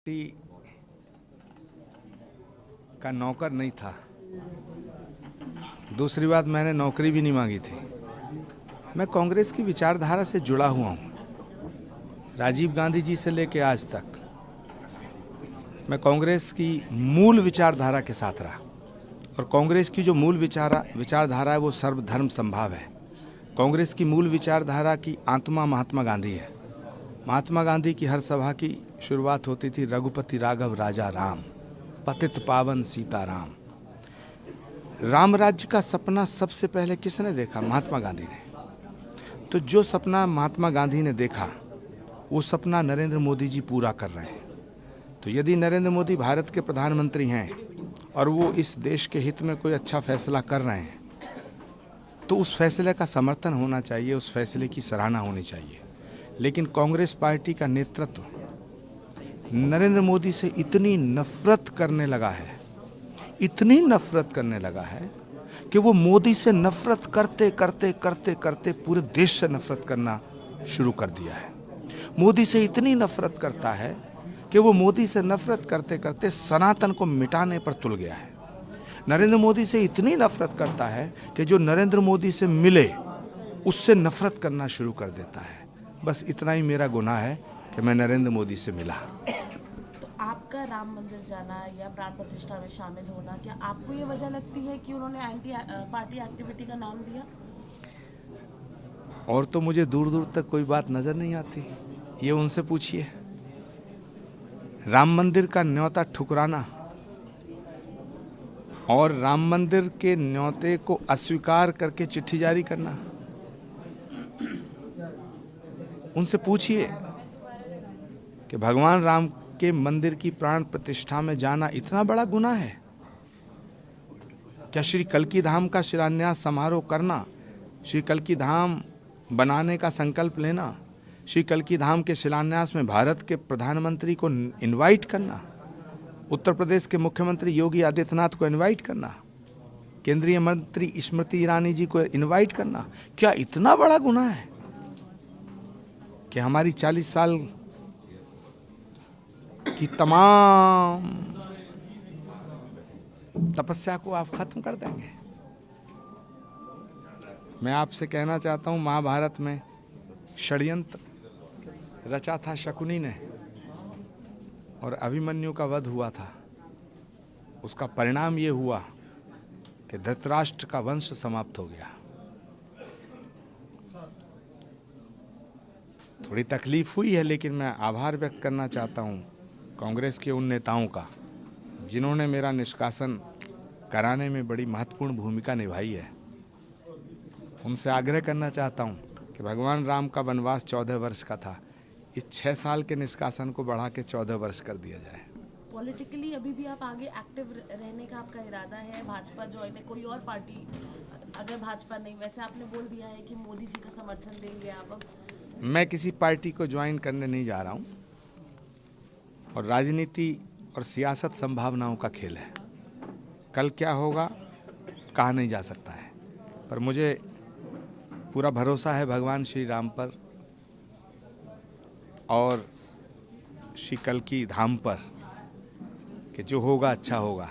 Party का नौकर नहीं था। दूसरी बात, मैंने नौकरी भी नहीं मांगी थी। मैं कांग्रेस की विचारधारा से जुड़ा हुआ हूँ। राजीव गांधी जी से लेकर आज तक मैं कांग्रेस की मूल विचारधारा के साथ रहा और कांग्रेस की जो मूल विचारधारा है वो सर्वधर्म समभाव है। कांग्रेस की मूल विचारधारा की आत्मा महात्मा गांधी है। महात्मा गांधी की हर सभा की शुरुआत होती थी रघुपति राघव राजा राम, पतित पावन सीताराम। राम राज्य का सपना सबसे पहले किसने देखा? महात्मा गांधी ने। तो जो सपना महात्मा गांधी ने देखा वो सपना नरेंद्र मोदी जी पूरा कर रहे हैं। तो यदि नरेंद्र मोदी भारत के प्रधानमंत्री हैं और वो इस देश के हित में कोई अच्छा फैसला कर रहे हैं तो उस फैसले का समर्थन होना चाहिए, उस फैसले की सराहना होनी चाहिए। लेकिन कांग्रेस पार्टी का नेतृत्व नरेंद्र मोदी से इतनी नफरत करने लगा है, इतनी नफरत करने लगा है कि वो मोदी से नफरत करते करते करते करते पूरे देश से नफरत करना शुरू कर दिया है। मोदी से इतनी नफरत करता है कि वो मोदी से नफरत करते करते सनातन को मिटाने पर तुल गया है। नरेंद्र मोदी से इतनी नफरत करता है कि जो नरेंद्र मोदी से मिले उससे नफरत करना शुरू कर देता है। बस इतना ही मेरा गुनाह है कि मैं नरेंद्र मोदी से मिला। तो आपका राम मंदिर जाना या प्राण प्रतिष्ठा में शामिल होना, क्या आपको ये वजह लगती है कि उन्होंने एंटी पार्टी एक्टिविटी का नाम दिया? और तो मुझे दूर दूर तक कोई बात नजर नहीं आती, ये उनसे पूछिए। राम मंदिर का न्योता ठुकराना और राम मंदिर के न्योते को अस्वीकार करके चिट्ठी जारी करना, उनसे पूछिए कि भगवान राम के मंदिर की प्राण प्रतिष्ठा में जाना इतना बड़ा गुनाह है क्या? श्री कल्की धाम का शिलान्यास समारोह करना, श्री कल्की धाम बनाने का संकल्प लेना, श्री कल्की धाम के शिलान्यास में भारत के प्रधानमंत्री को इनवाइट करना, उत्तर प्रदेश के मुख्यमंत्री योगी आदित्यनाथ को इनवाइट करना, केंद्रीय मंत्री स्मृति ईरानी जी को इनवाइट करना, क्या इतना बड़ा गुनाह है कि हमारी 40 साल की तमाम तपस्या को आप खत्म कर देंगे? मैं आपसे कहना चाहता हूं, महाभारत में षड्यंत्र रचा था शकुनी ने और अभिमन्यु का वध हुआ था। उसका परिणाम ये हुआ कि धृतराष्ट्र का वंश समाप्त हो गया। थोड़ी तकलीफ हुई है, लेकिन मैं आभार व्यक्त करना चाहता हूं कांग्रेस के उन नेताओं का जिन्होंने मेरा निष्कासन कराने में बड़ी महत्वपूर्ण भूमिका निभाई है। उनसे आग्रह करना चाहता हूं कि भगवान राम का वनवास 14 वर्ष का था, इस 6 साल के निष्कासन को बढ़ा के 14 वर्ष कर दिया जाए। पॉलिटिकली अभी भी आप आगे एक्टिव रहने का आपका इरादा है? भाजपा ज्वाइन है, कोई और पार्टी? अगर भाजपा नहीं, वैसे आपने बोल दिया है कि मोदी जी का समर्थन देंगे आप। अब मैं किसी पार्टी को ज्वाइन करने नहीं जा रहा हूं और राजनीति और सियासत संभावनाओं का खेल है। कल क्या होगा कहा नहीं जा सकता है, पर मुझे पूरा भरोसा है भगवान श्री राम पर और श्री कल्की धाम पर कि जो होगा अच्छा होगा।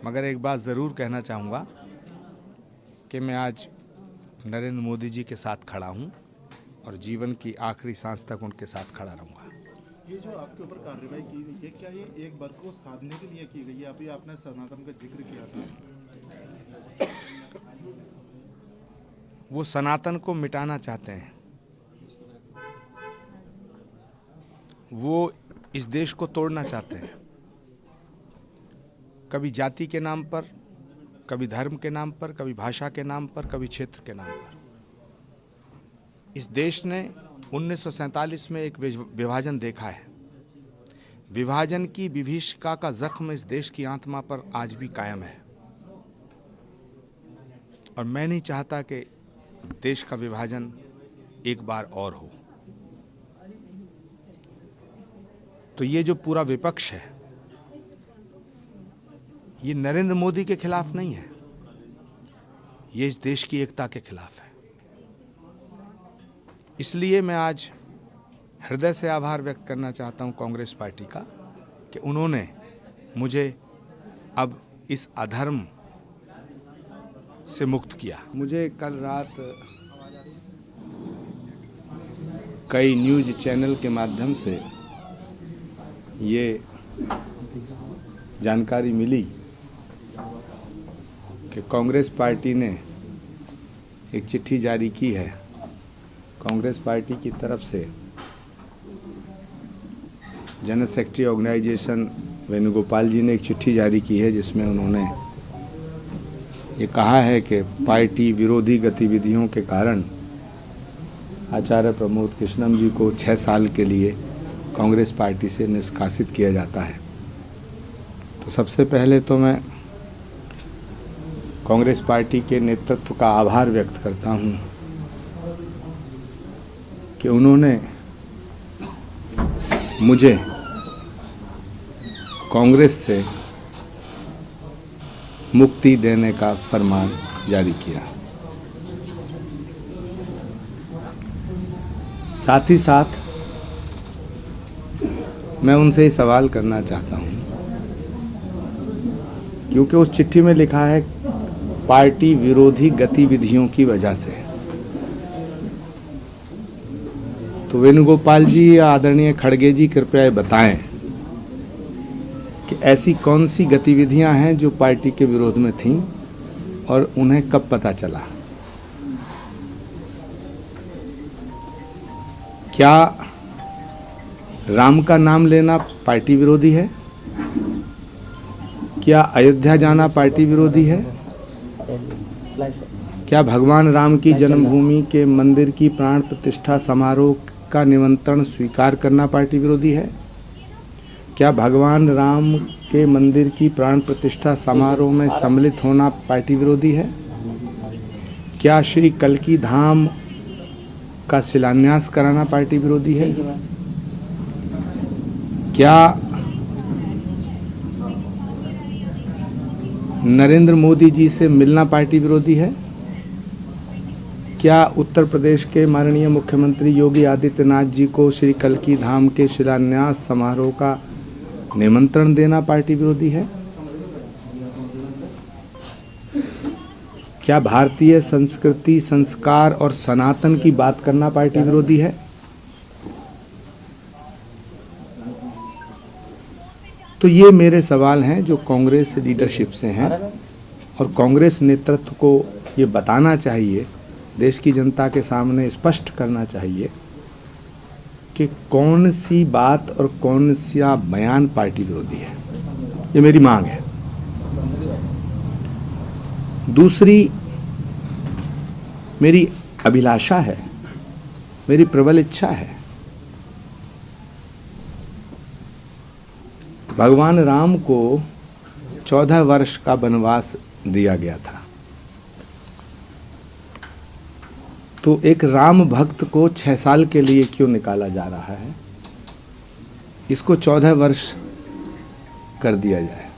मगर एक बात ज़रूर कहना चाहूँगा कि मैं आज नरेंद्र मोदी जी के साथ खड़ा हूँ और जीवन की आखिरी सांस तक उनके साथ खड़ा रहूँगा। ये जो आपके ऊपर कार्रवाई की गई है, क्या ये एक वर्ग को साधने के लिए की गई है? अभी आपने सनातन का जिक्र किया था। वो सनातन को मिटाना चाहते हैं, वो इस देश को तोड़ना चाहते हैं, कभी जाति के नाम पर, कभी धर्म के नाम पर, कभी भाषा के नाम पर, कभी क्षेत्र के नाम पर। इस देश ने 1947 में एक विभाजन देखा है। विभाजन की विभीषिका का जख्म इस देश की आत्मा पर आज भी कायम है और मैं नहीं चाहता कि देश का विभाजन एक बार और हो। तो ये जो पूरा विपक्ष है ये नरेंद्र मोदी के खिलाफ नहीं है, ये इस देश की एकता के खिलाफ है। इसलिए मैं आज हृदय से आभार व्यक्त करना चाहता हूं कांग्रेस पार्टी का कि उन्होंने मुझे अब इस अधर्म से मुक्त किया। मुझे कल रात कई न्यूज़ चैनल के माध्यम से ये जानकारी मिली कि कांग्रेस पार्टी ने एक चिट्ठी जारी की है। कांग्रेस पार्टी की तरफ से जनरल सेक्रेटरी ऑर्गेनाइजेशन वेणुगोपाल जी ने एक चिट्ठी जारी की है, जिसमें उन्होंने ये कहा है कि पार्टी विरोधी गतिविधियों के कारण आचार्य प्रमोद कृष्णम जी को 6 साल के लिए कांग्रेस पार्टी से निष्कासित किया जाता है। तो सबसे पहले तो मैं कांग्रेस पार्टी के नेतृत्व का आभार व्यक्त करता हूं कि उन्होंने मुझे कांग्रेस से मुक्ति देने का फरमान जारी किया। साथ ही साथ मैं उनसे ये सवाल करना चाहता हूं, क्योंकि उस चिट्ठी में लिखा है पार्टी विरोधी गतिविधियों की वजह से। तो वेणुगोपाल जी या आदरणीय खड़गे जी कृपया ये बताएं कि ऐसी कौन सी गतिविधियां हैं जो पार्टी के विरोध में थीं और उन्हें कब पता चला। क्या राम का नाम लेना पार्टी विरोधी है? क्या अयोध्या जाना पार्टी विरोधी है? क्या भगवान राम की जन्मभूमि के मंदिर की प्राण प्रतिष्ठा समारोह का निमंत्रण स्वीकार करना पार्टी विरोधी है? क्या भगवान राम के मंदिर की प्राण प्रतिष्ठा समारोह में सम्मिलित होना पार्टी विरोधी है? क्या श्री कल्की धाम का शिलान्यास कराना पार्टी विरोधी है? क्या नरेंद्र मोदी जी से मिलना पार्टी विरोधी है? क्या उत्तर प्रदेश के माननीय मुख्यमंत्री योगी आदित्यनाथ जी को श्री कल्की धाम के शिलान्यास समारोह का निमंत्रण देना पार्टी विरोधी है? क्या भारतीय संस्कृति, संस्कार और सनातन की बात करना पार्टी विरोधी है? तो ये मेरे सवाल हैं जो कांग्रेस लीडरशिप से हैं, और कांग्रेस नेतृत्व को ये बताना चाहिए, देश की जनता के सामने स्पष्ट करना चाहिए कि कौन सी बात और कौन सा बयान पार्टी विरोधी है। ये मेरी मांग है। दूसरी मेरी अभिलाषा है, मेरी प्रबल इच्छा है, भगवान राम को 14 वर्ष का वनवास दिया गया था, तो एक राम भक्त को 6 साल के लिए क्यों निकाला जा रहा है? इसको 14 वर्ष कर दिया जाए।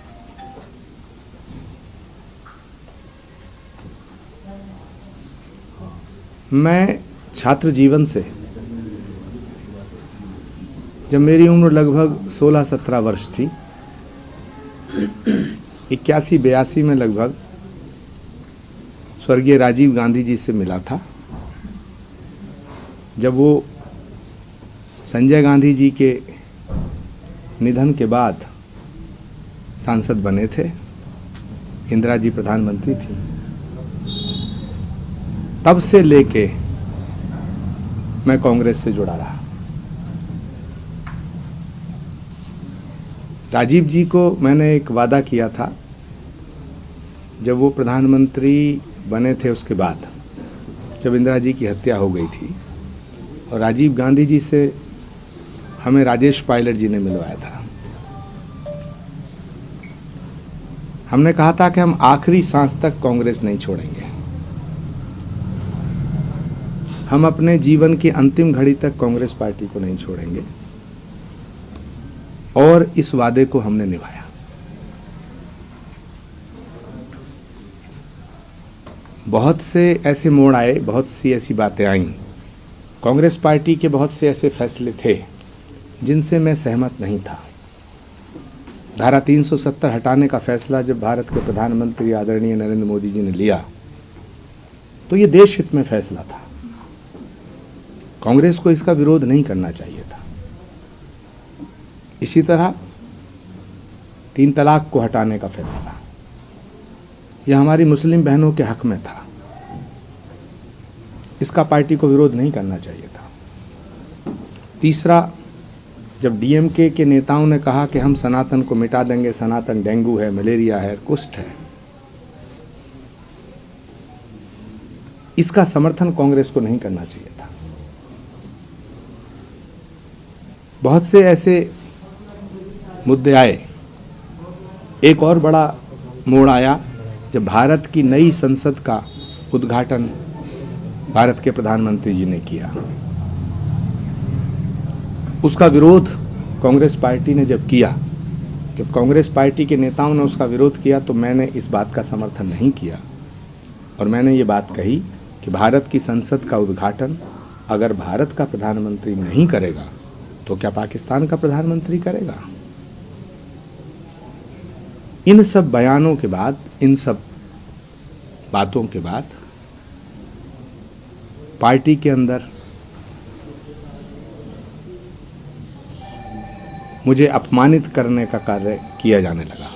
मैं छात्र जीवन से, जब मेरी उम्र लगभग 16-17 वर्ष थी, 81-82 में लगभग स्वर्गीय राजीव गांधी जी से मिला था, जब वो संजय गांधी जी के निधन के बाद सांसद बने थे, इंदिरा जी प्रधानमंत्री थी। तब से लेके मैं कांग्रेस से जुड़ा रहा। राजीव जी को मैंने एक वादा किया था, जब वो प्रधानमंत्री बने थे उसके बाद, जब इंदिरा जी की हत्या हो गई थी, और राजीव गांधी जी से हमें राजेश पायलट जी ने मिलवाया था। हमने कहा था कि हम आखिरी सांस तक कांग्रेस नहीं छोड़ेंगे, हम अपने जीवन की अंतिम घड़ी तक कांग्रेस पार्टी को नहीं छोड़ेंगे, और इस वादे को हमने निभाया। बहुत से ऐसे मोड़ आए, बहुत सी ऐसी बातें आईं, कांग्रेस पार्टी के बहुत से ऐसे फैसले थे जिनसे मैं सहमत नहीं था। धारा 370 हटाने का फैसला जब भारत के प्रधानमंत्री आदरणीय नरेंद्र मोदी जी ने लिया तो ये देश हित में फैसला था। कांग्रेस को इसका विरोध नहीं करना चाहिए था। इसी तरह 3 तलाक को हटाने का फैसला यह हमारी मुस्लिम बहनों के हक में था। इसका पार्टी को विरोध नहीं करना चाहिए था। तीसरा, जब डीएमके के नेताओं ने कहा कि हम सनातन को मिटा देंगे, सनातन डेंगू है, मलेरिया है, कुष्ठ है, इसका समर्थन कांग्रेस को नहीं करना चाहिए था। बहुत से ऐसे मुद्दे आए। एक और बड़ा मोड़ आया जब भारत की नई संसद का उद्घाटन भारत के प्रधानमंत्री जी ने किया। उसका विरोध कांग्रेस पार्टी ने जब किया, जब कांग्रेस पार्टी के नेताओं ने उसका विरोध किया तो मैंने इस बात का समर्थन नहीं किया और मैंने ये बात कही कि भारत की संसद का उद्घाटन अगर भारत का प्रधानमंत्री नहीं करेगा तो क्या पाकिस्तान का प्रधानमंत्री करेगा। इन सब बयानों के बाद, इन सब बातों के बाद पार्टी के अंदर मुझे अपमानित करने का कार्य किया जाने लगा।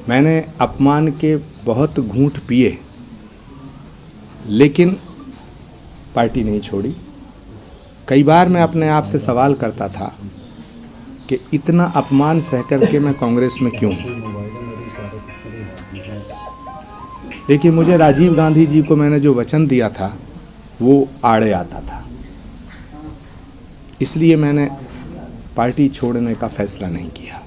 मैंने अपमान के बहुत घूंट पिए लेकिन पार्टी नहीं छोड़ी। कई बार मैं अपने आप से सवाल करता था कि इतना अपमान सह करके मैं कांग्रेस में क्यों हूं। लेकिन मुझे राजीव गांधी जी को मैंने जो वचन दिया था वो आड़े आता था, इसलिए मैंने पार्टी छोड़ने का फैसला नहीं किया।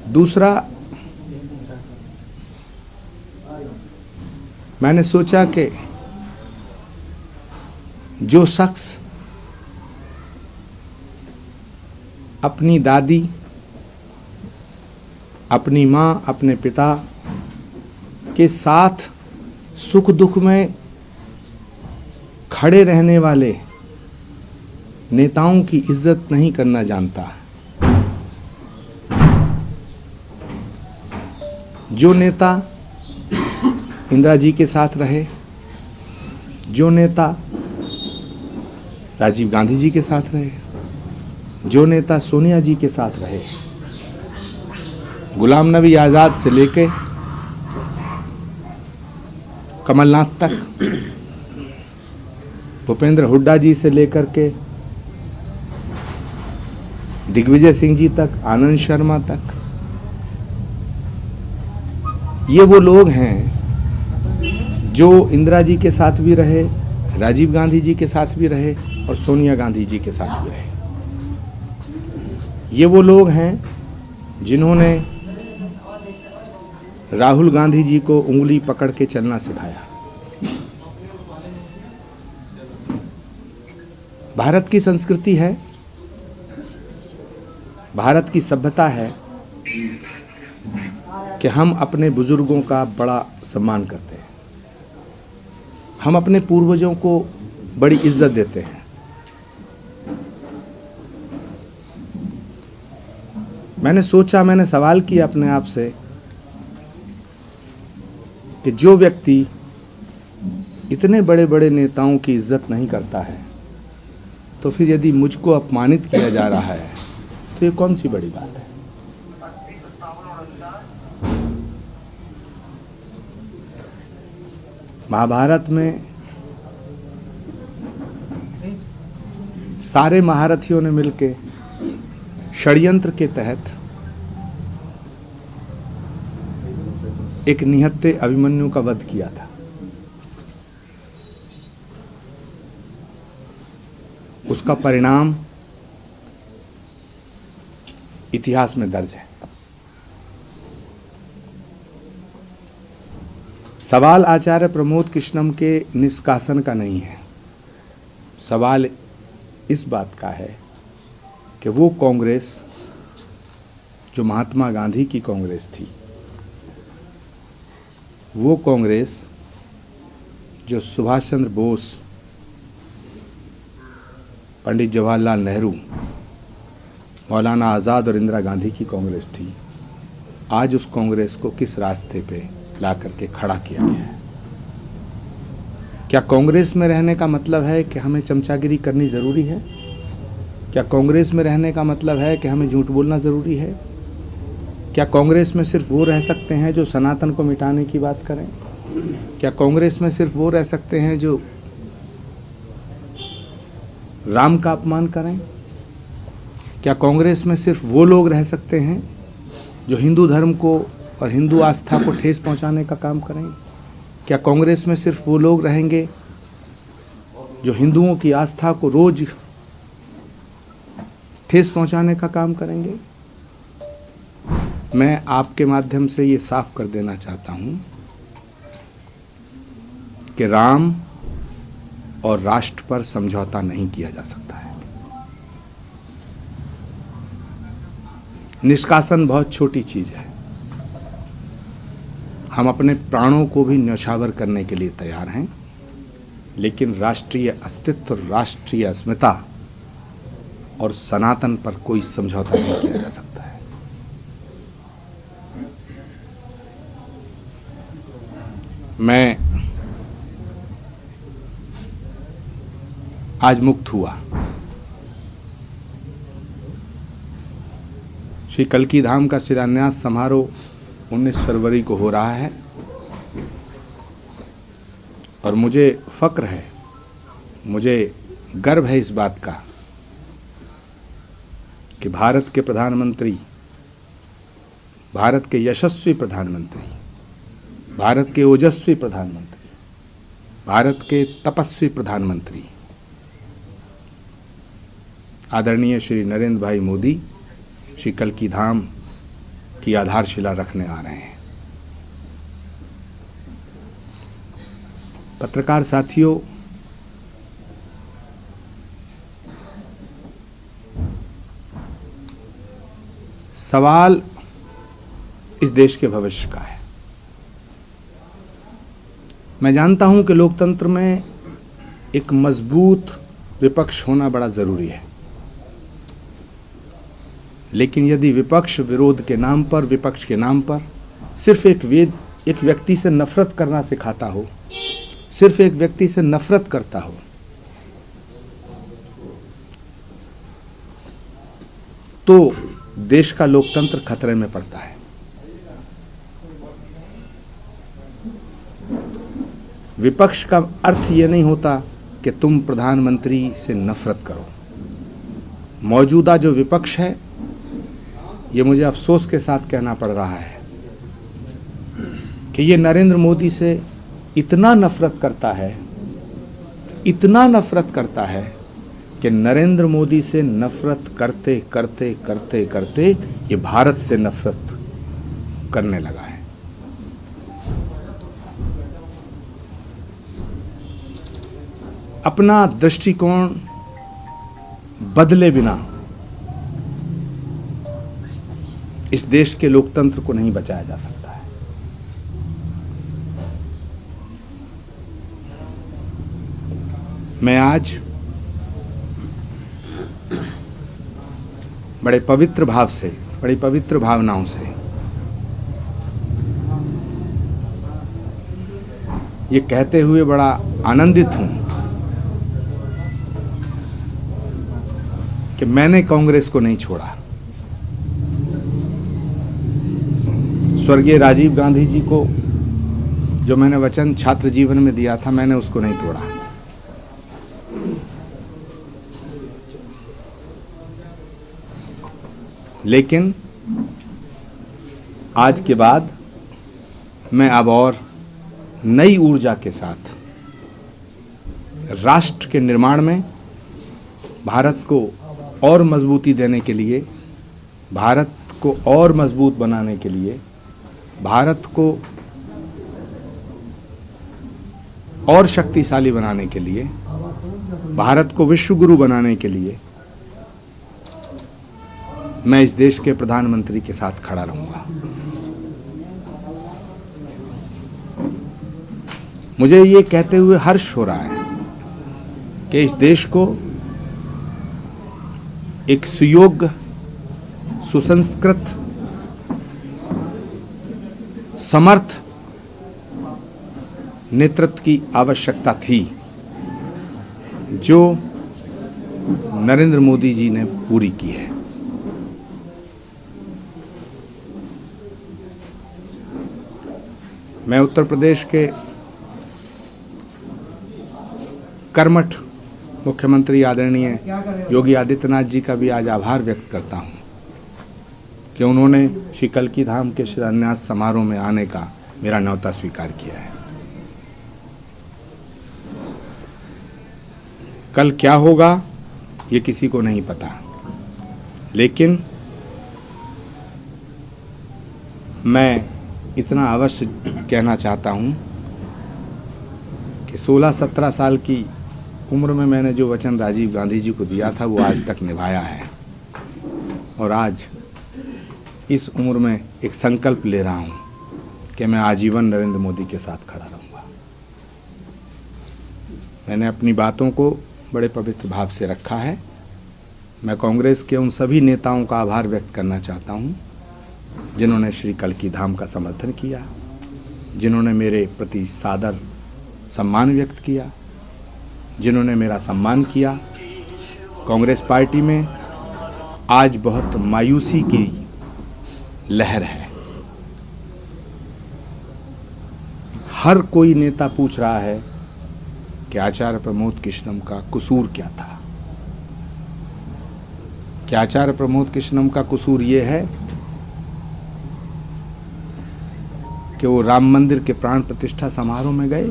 दूसरा, मैंने सोचा कि जो शख्स अपनी दादी, अपनी माँ, अपने पिता के साथ सुख दुख में खड़े रहने वाले नेताओं की इज्जत नहीं करना जानता, जो नेता इंदिरा जी के साथ रहे, जो नेता राजीव गांधी जी के साथ रहे, जो नेता सोनिया जी के साथ रहे, गुलाम नबी आज़ाद से लेके कमलनाथ तक, भूपेंद्र हुड्डा जी से लेकर के दिग्विजय सिंह जी तक, आनंद शर्मा तक, ये वो लोग हैं जो इंदिरा जी के साथ भी रहे, राजीव गांधी जी के साथ भी रहे और सोनिया गांधी जी के साथ भी रहे। ये वो लोग हैं जिन्होंने राहुल गांधी जी को उंगली पकड़ के चलना सिखाया। भारत की संस्कृति है, भारत की सभ्यता है कि हम अपने बुजुर्गों का बड़ा सम्मान करते हैं, हम अपने पूर्वजों को बड़ी इज्जत देते हैं। मैंने सोचा, मैंने सवाल किया अपने आप से कि जो व्यक्ति इतने बड़े बड़े नेताओं की इज्जत नहीं करता है तो फिर यदि मुझको अपमानित किया जा रहा है तो ये कौन सी बड़ी बात है। महाभारत में सारे महारथियों ने मिलकर षड्यंत्र के तहत एक निहत्थे अभिमन्यु का वध किया था। उसका परिणाम इतिहास में दर्ज है। सवाल आचार्य प्रमोद कृष्णम के निष्कासन का नहीं है, सवाल इस बात का है कि वो कांग्रेस जो महात्मा गांधी की कांग्रेस थी, वो कांग्रेस जो सुभाष चंद्र बोस पंडित जवाहरलाल नेहरू, मौलाना आज़ाद और इंदिरा गांधी की कांग्रेस थी, आज उस कांग्रेस को किस रास्ते पे ला करके खड़ा किया गया है। क्या कांग्रेस में रहने का मतलब है कि हमें चमचागिरी करनी ज़रूरी है? क्या कांग्रेस में रहने का मतलब है कि हमें झूठ बोलना ज़रूरी है? क्या कांग्रेस में सिर्फ वो रह सकते हैं जो सनातन को मिटाने की बात करें? क्या कांग्रेस में सिर्फ वो रह सकते हैं जो राम का अपमान करें? क्या कांग्रेस में सिर्फ वो लोग रह सकते हैं जो हिंदू धर्म को और हिंदू आस्था को ठेस पहुंचाने का काम करें? क्या कांग्रेस में सिर्फ वो लोग रहेंगे जो हिंदुओं की आस्था को रोज ठेस पहुंचाने का काम करेंगे? मैं आपके माध्यम से ये साफ कर देना चाहता हूं कि राम और राष्ट्र पर समझौता नहीं किया जा सकता है। निष्कासन बहुत छोटी चीज है। हम अपने प्राणों को भी न्यौछावर करने के लिए तैयार हैं, लेकिन राष्ट्रीय अस्तित्व, राष्ट्रीय अस्मिता और सनातन पर कोई समझौता नहीं किया जा सकता है। मैं आज मुक्त हुआ। श्री कल्की धाम का शिलान्यास समारोह 19 फरवरी को हो रहा है और मुझे फक्र है, मुझे गर्व है इस बात का कि भारत के प्रधानमंत्री, भारत के यशस्वी प्रधानमंत्री, भारत के ओजस्वी प्रधानमंत्री, भारत के तपस्वी प्रधानमंत्री आदरणीय श्री नरेंद्र भाई मोदी श्री कल्की धाम की आधारशिला रखने आ रहे हैं। पत्रकार साथियों, सवाल इस देश के भविष्य का है। मैं जानता हूं कि लोकतंत्र में एक मजबूत विपक्ष होना बड़ा जरूरी है, लेकिन यदि विपक्ष विरोध के नाम पर, विपक्ष के नाम पर सिर्फ एक व्यक्ति से नफरत करना सिखाता हो, सिर्फ एक व्यक्ति से नफरत करता हो, तो देश का लोकतंत्र खतरे में पड़ता है। विपक्ष का अर्थ ये नहीं होता कि तुम प्रधानमंत्री से नफरत करो। मौजूदा जो विपक्ष है, ये मुझे अफसोस के साथ कहना पड़ रहा है कि ये नरेंद्र मोदी से इतना नफरत करता है, इतना नफरत करता है कि नरेंद्र मोदी से नफरत करते करते करते करते ये भारत से नफरत करने लगा है। अपना दृष्टिकोण बदले बिना इस देश के लोकतंत्र को नहीं बचाया जा सकता है। मैं आज बड़े पवित्र भाव से, बड़ी पवित्र भावनाओं से ये कहते हुए बड़ा आनंदित हूं कि मैंने कांग्रेस को नहीं छोड़ा। स्वर्गीय राजीव गांधी जी को जो मैंने वचन छात्र जीवन में दिया था, मैंने उसको नहीं तोड़ा। लेकिन आज के बाद मैं अब और नई ऊर्जा के साथ राष्ट्र के निर्माण में भारत को और मजबूती देने के लिए, भारत को और मजबूत बनाने के लिए, भारत को और शक्तिशाली बनाने के लिए, भारत को विश्व गुरु बनाने के लिए मैं इस देश के प्रधानमंत्री के साथ खड़ा रहूंगा। मुझे ये कहते हुए हर्ष हो रहा है कि इस देश को एक सुयोग्य, सुसंस्कृत, समर्थ नेतृत्व की आवश्यकता थी, जो नरेंद्र मोदी जी ने पूरी की है। मैं उत्तर प्रदेश के कर्मठ मुख्यमंत्री आदरणीय योगी आदित्यनाथ जी का भी आज आभार व्यक्त करता हूं कि उन्होंने श्री कल्की धाम के शिलान्यास समारोह में आने का मेरा न्योता स्वीकार किया है। कल क्या होगा ये किसी को नहीं पता, लेकिन मैं इतना अवश्य कहना चाहता हूं कि 16-17 साल की उम्र में मैंने जो वचन राजीव गांधी जी को दिया था वो आज तक निभाया है, और आज इस उम्र में एक संकल्प ले रहा हूं कि मैं आजीवन नरेंद्र मोदी के साथ खड़ा रहूंगा। मैंने अपनी बातों को बड़े पवित्र भाव से रखा है। मैं कांग्रेस के उन सभी नेताओं का आभार व्यक्त करना चाहता हूं जिन्होंने श्री कल्की धाम का समर्थन किया, जिन्होंने मेरे प्रति सादर सम्मान व्यक्त किया, जिन्होंने मेरा सम्मान किया। कांग्रेस पार्टी में आज बहुत मायूसी की लहर है। हर कोई नेता पूछ रहा है कि आचार्य प्रमोद कृष्णम का कसूर क्या था। क्या आचार्य प्रमोद कृष्णम का कसूर ये है कि वो राम मंदिर के प्राण प्रतिष्ठा समारोह में गए?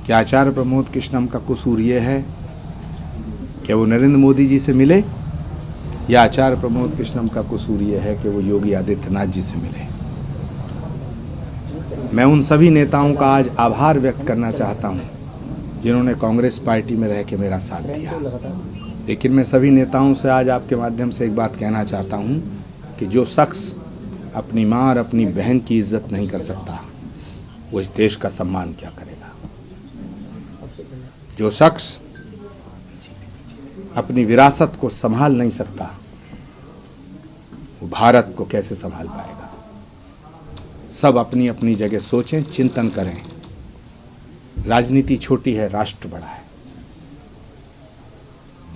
क्या आचार्य प्रमोद कृष्णम का कसूर ये है कि वो नरेंद्र मोदी जी से मिले? या आचार्य प्रमोद कृष्णम का कसूर ये है कि वो योगी आदित्यनाथ जी से मिले? मैं उन सभी नेताओं का आज आभार व्यक्त करना चाहता हूं जिन्होंने कांग्रेस पार्टी में रह के मेरा साथ दिया। लेकिन मैं सभी नेताओं से आज आपके माध्यम से एक बात कहना चाहता हूं कि जो शख्स अपनी मां और अपनी बहन की इज्जत नहीं कर सकता, वो इस देश का सम्मान क्या करेगा? जो शख्स अपनी विरासत को संभाल नहीं सकता, वो भारत को कैसे संभाल पाएगा? सब अपनी अपनी जगह सोचें, चिंतन करें। राजनीति छोटी है, राष्ट्र बड़ा है।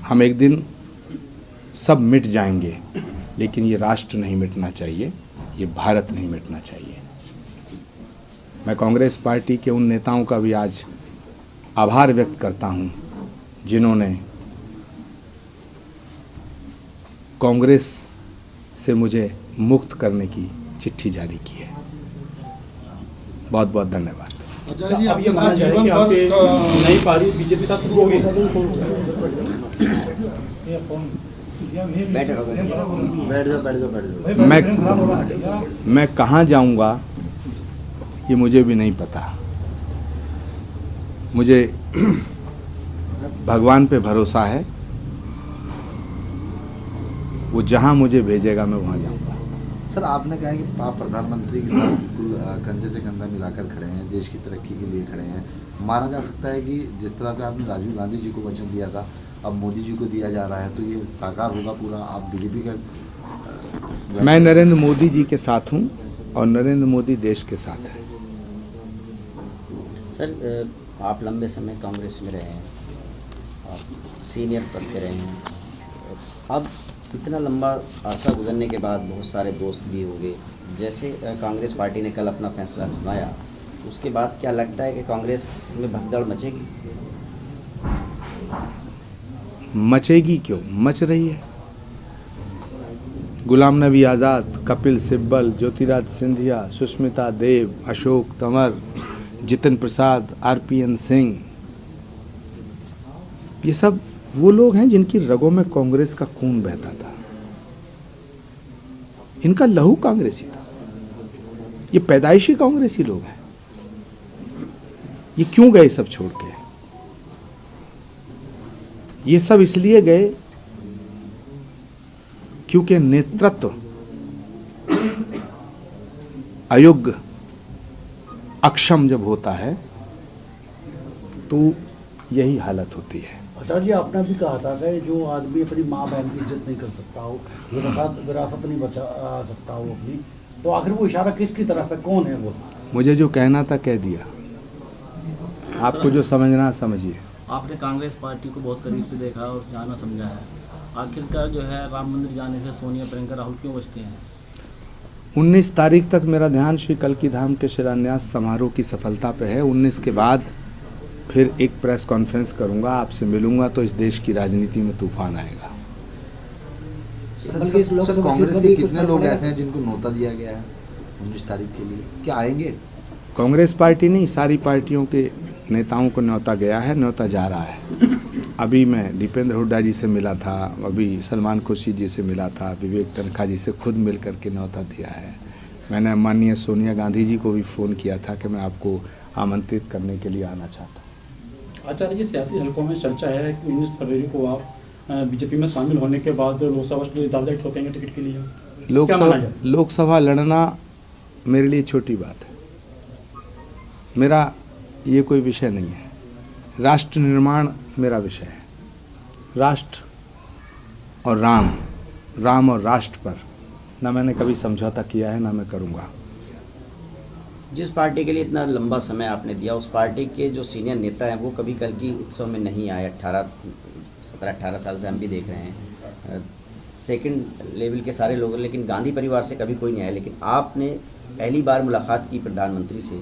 हम एक दिन सब मिट जाएंगे, लेकिन ये राष्ट्र नहीं मिटना चाहिए, ये भारत नहीं मिटना चाहिए। मैं कांग्रेस पार्टी के उन नेताओं का भी आज आभार व्यक्त करता हूं जिन्होंने कांग्रेस से मुझे मुक्त करने की चिट्ठी जारी की है। बहुत बहुत धन्यवाद। आचार्य जी, आपके नाम जीवन भर नई पारी बीजेपी साथ शुरू होगी। मैं कहाँ जाऊंगा ये मुझे भी नहीं पता। मुझे भगवान पे भरोसा है, वो जहां मुझे भेजेगा मैं वहां जाऊंगा। सर, आपने कहा है कि आप प्रधानमंत्री के साथ बिल्कुल कंधे से कंधा मिलाकर खड़े हैं, देश की तरक्की के लिए खड़े हैं। माना जा सकता है कि जिस तरह से आपने राजीव गांधी जी को वचन दिया था, अब मोदी जी को दिया जा रहा है, तो ये साकार होगा पूरा? आप बीजेपी का मैं नरेंद्र मोदी जी के साथ हूं और नरेंद्र मोदी देश के साथ है। सर, आप लंबे समय कांग्रेस में रहे हैं, आप सीनियर पद पे रहे हैं। अब इतना लंबा अरसा गुजरने के बाद बहुत सारे दोस्त भी हो गए। जैसे कांग्रेस पार्टी ने कल अपना फैसला सुनाया, उसके बाद क्या लगता है कि कांग्रेस में भगदड़ मचेगी? मचेगी क्यों, मच रही है। गुलाम नबी आज़ाद, कपिल सिब्बल, ज्योतिराज सिंधिया, सुष्मिता देव, अशोक तंवर, जितिन प्रसाद, RPN सिंह, ये सब वो लोग हैं जिनकी रगों में कांग्रेस का खून बहता था। इनका लहू कांग्रेसी था। ये पैदाइशी कांग्रेसी लोग हैं। ये क्यों गए सब छोड़ के? ये सब इसलिए गए क्योंकि नेतृत्व अयोग्य, अक्षम जब होता है तो यही हालत होती है। आचार्य जी, आपने भी कहा था कि जो आदमी अपनी माँ बहन की इज्जत नहीं कर सकता हो, विरासत नहीं बचा सकता हो अपनी, तो आखिर वो इशारा किसकी तरफ है, कौन है वो? मुझे जो कहना था कह दिया, आपको जो समझना समझिए। आपने कांग्रेस पार्टी को बहुत करीब से देखा और जाना समझा है, आखिरकार जो है राम मंदिर जाने से सोनिया, प्रियंका, राहुल क्यों बचते हैं? 19 तारीख तक मेरा ध्यान श्री कल्की धाम के शिलान्यास समारोह की सफलता पे है। 19 के बाद फिर एक प्रेस कॉन्फ्रेंस करूंगा, आपसे मिलूंगा तो इस देश की राजनीति में तूफान आएगा। सर कांग्रेस के कितने लोग ऐसे हैं जिनको न्योता दिया गया है 19 तारीख के लिए, क्या आएंगे? कांग्रेस पार्टी नहीं, सारी पार्टियों के नेताओं को न्योता गया है, न्योता जा रहा है। अभी मैं दीपेंद्र हुड्डा जी से मिला था, अभी सलमान खुर्शीद जी से मिला था, विवेक तनखा जी से खुद मिल करके न्योता दिया है। मैंने माननीय सोनिया गांधी जी को भी फ़ोन किया था कि मैं आपको आमंत्रित करने के लिए आना चाहता हूँ। आचार्य जी, सियासी हलकों में चर्चा है कि 19 फरवरी को आप बीजेपी में शामिल होने के बाद लोकसभा के लिए दावेदारी ठोकेंगे टिकट के लिए। लोकसभा लड़ना मेरे लिए छोटी बात है, मेरा ये कोई विषय नहीं है। राष्ट्र निर्माण मेरा विषय है। राष्ट्र और राम और राष्ट्र पर ना मैंने कभी समझौता किया है, ना मैं करूँगा। जिस पार्टी के लिए इतना लंबा समय आपने दिया, उस पार्टी के जो सीनियर नेता हैं वो कभी कल की उत्सव में नहीं आए। 17-18 साल से हम भी देख रहे हैं, सेकंड लेवल के सारे लोग, लेकिन गांधी परिवार से कभी कोई नहीं आया। लेकिन आपने पहली बार मुलाकात की प्रधानमंत्री से,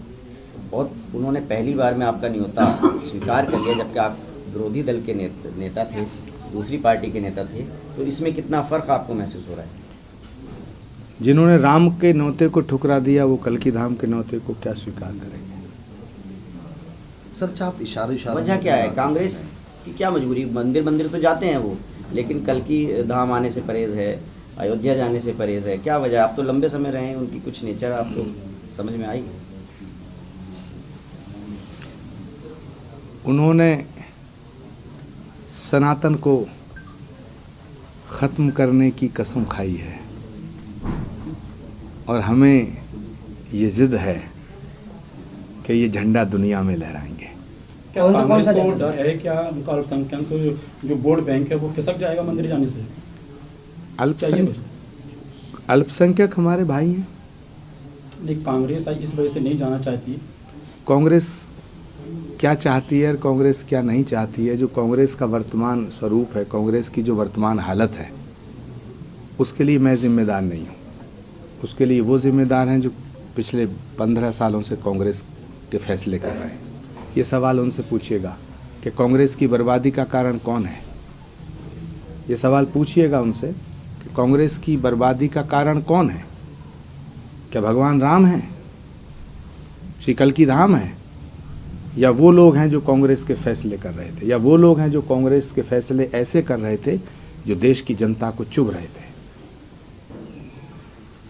बहुत उन्होंने पहली बार में आपका न्योता स्वीकार कर लिया, जबकि आप विरोधी दल के नेता थे, दूसरी पार्टी के नेता थे। तो इसमें कितना फ़र्क आपको महसूस हो रहा है? जिन्होंने राम के न्योते को ठुकरा दिया वो कल्की धाम के न्योते को क्या स्वीकार करेंगे? सर, आप इशारे वजह क्या है? कांग्रेस की क्या मजबूरी? मंदिर तो जाते हैं वो, लेकिन कल्की धाम आने से परहेज है, अयोध्या जाने से परहेज है, क्या वजह? आप तो लंबे समय रहे हैं, उनकी कुछ नेचर आपको समझ में आई? उन्होंने सनातन को ख़त्म करने की कसम खाई है और हमें ये जिद है कि ये झंडा दुनिया में लहराएंगे। क्या कांग्रेस को डर है क्या उनका अल्पसंख्यक जो वोट बैंक है वो खिसक जाएगा मंदिर जाने से? अल्पसंख्यक हमारे भाई हैं। लेकिन कांग्रेस इस वजह से नहीं जाना चाहती। कांग्रेस क्या चाहती है और कांग्रेस क्या नहीं चाहती है, जो कांग्रेस का वर्तमान स्वरूप है, कांग्रेस की जो वर्तमान हालत है, उसके लिए मैं जिम्मेदार नहीं हूँ। उसके लिए वो जिम्मेदार हैं जो पिछले 15 सालों से कांग्रेस के फैसले कर रहे हैं। ये सवाल उनसे पूछिएगा कि कांग्रेस की बर्बादी का कारण कौन है। ये सवाल पूछिएगा उनसे कि कांग्रेस की बर्बादी का कारण कौन है। क्या भगवान राम हैं, श्री कल्की धाम है, या वो लोग हैं जो कांग्रेस के फैसले कर रहे थे, या वो लोग हैं जो कांग्रेस के फैसले ऐसे कर रहे थे जो देश की जनता को चुभ रहे थे।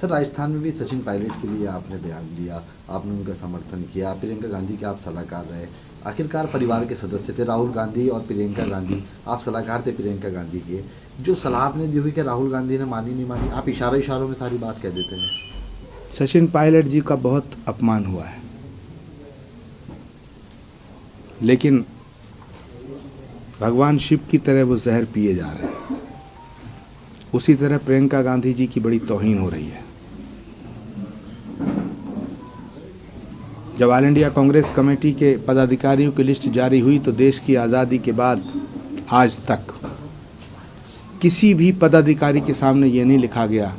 सर, राजस्थान में भी सचिन पायलट के लिए आपने बयान दिया, आपने उनका समर्थन किया। प्रियंका गांधी के आप सलाहकार रहे, आखिरकार परिवार के सदस्य थे राहुल गांधी और प्रियंका गांधी, आप सलाहकार थे प्रियंका गांधी के। जो सलाह आपने दी हुई कि राहुल गांधी ने मानी नहीं मानी, आप इशारों में सारी बात कह देते हैं। सचिन पायलट जी का बहुत अपमान हुआ है, लेकिन भगवान शिव की तरह वो जहर पिए जा रहे हैं। उसी तरह प्रियंका गांधी जी की बड़ी तौहीन हो रही है। जब ऑल इंडिया कांग्रेस कमेटी के पदाधिकारियों की लिस्ट जारी हुई तो देश की आज़ादी के बाद आज तक किसी भी पदाधिकारी के सामने ये नहीं लिखा गया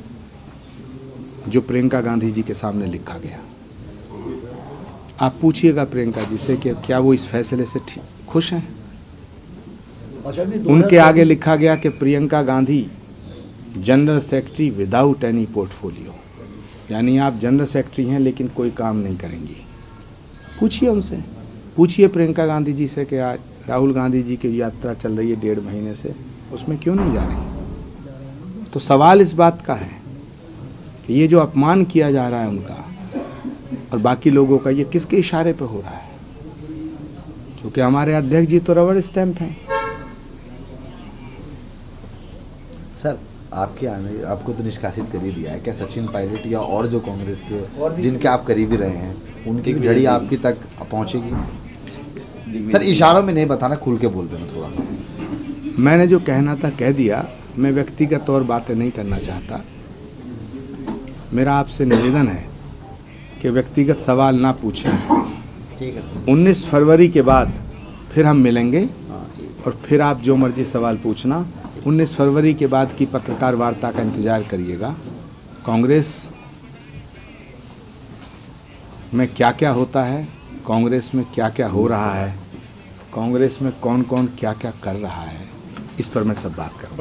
जो प्रियंका गांधी जी के सामने लिखा गया। आप पूछिएगा प्रियंका जी से कि क्या वो इस फैसले से खुश हैं। उनके आगे लिखा गया कि Priyanka Gandhi general secretary without any portfolio, यानी आप जनरल सेक्रेटरी हैं लेकिन कोई काम नहीं करेंगी। पूछिए उनसे, पूछिए प्रियंका गांधी जी से कि आज राहुल गांधी जी की यात्रा चल रही है 1.5 महीने से, उसमें क्यों नहीं जा रही। तो सवाल इस बात का है कि ये जो अपमान किया जा रहा है उनका और बाकी लोगों का, ये किसके इशारे पर हो रहा है? क्योंकि हमारे अध्यक्ष जी तो रबड़ स्टैंप हैं। सर, आपको तो निष्कासित कर ही दिया है, क्या सचिन पायलट या और जो कांग्रेस के जिनके आप करीबी रहे हैं उनकी भी घड़ी आपकी तक पहुंचेगी? सर, इशारों में नहीं बताना, खुल के बोल देना थोड़ा। मैंने जो कहना था कह दिया। मैं व्यक्तिगत और बातें नहीं करना चाहता। मेरा आपसे निवेदन है कि व्यक्तिगत सवाल ना पूछें। ठीक है सर। 19 फरवरी के बाद फिर हम मिलेंगे हाँ ठीक। और फिर आप जो मर्जी सवाल पूछना। 19 फरवरी के बाद की पत्रकार वार्ता का इंतजार करिएगा। कांग्रेस में क्या क्या होता है, कांग्रेस में क्या क्या हो रहा है, कांग्रेस में कौन कौन क्या क्या कर रहा है, इस पर मैं सब बात करूँगा।